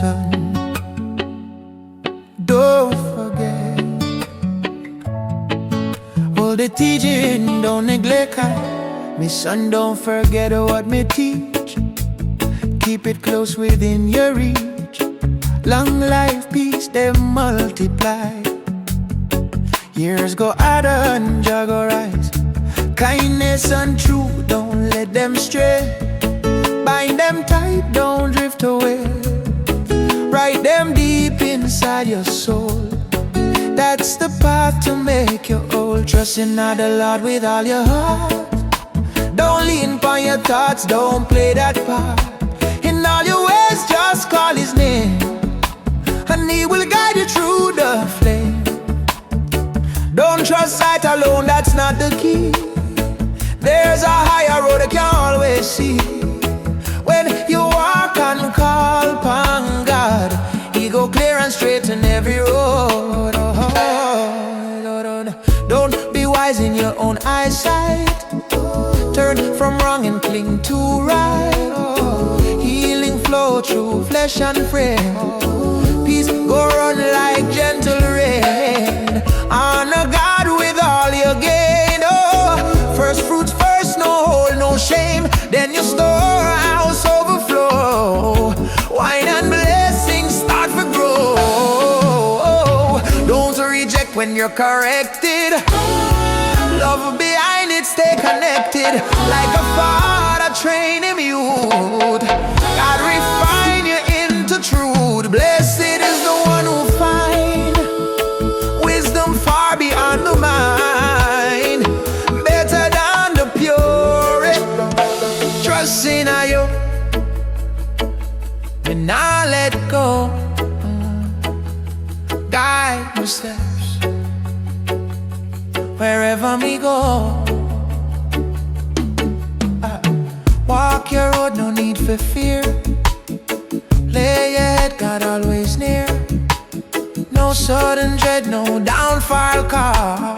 son. Don't forget all the teaching, don't neglect it. My son, don't forget what me teach. Keep it close within your reach. Long life, peace, they multiply. Years go harder and Jah go rise. Kindness and truth, don't let them stray. Bind them tight, don't drift away. Write them deep inside your soul. That's the path to make you old. Trust in the Lord with all your heart. Don't lean upon your thoughts, don't play that part. In all your ways, just call His name, and He will guide you through the flame. Don't trust sight alone, that's not the key. There's a higher road you can always see. When you walk and call upon God, He go clear and straighten every road. Don't be wise in your own eyesight. Turn from wrong and cling to right. Healing flow through flesh and frame. Peace go run like gentle rain. Honor God with all you gain. Oh, first fruits first, no hole, no shame. Then your storehouse overflow. Wine and blessings start to grow. Don't reject when you're corrected. Love behind it, stay connected. Like a father train him youth. God refine you into truth. Blessed is the one who find wisdom far beyond the mind. Better than the pure. Trust in you and not let go. Guide your steps wherever me go. Walk your road, no need for fear. Lay your head, God always near. No sudden dread, no downfall call.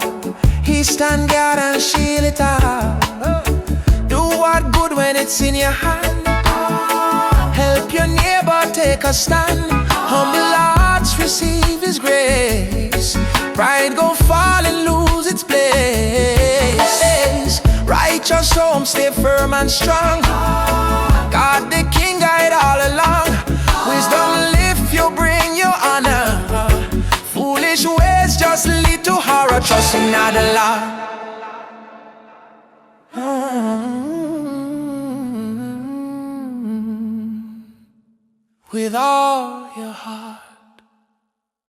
He stand guard and shield it all. Do what good when it's in your hand. Help your neighbor take a stand. Humble hearts receive His grace. Pride go fall and lose its place. Righteous home stay firm and strong. God the King guide all along. Wisdom lift you, bring you honor. Foolish ways just lead to horror. Trust in the Lord with all your heart.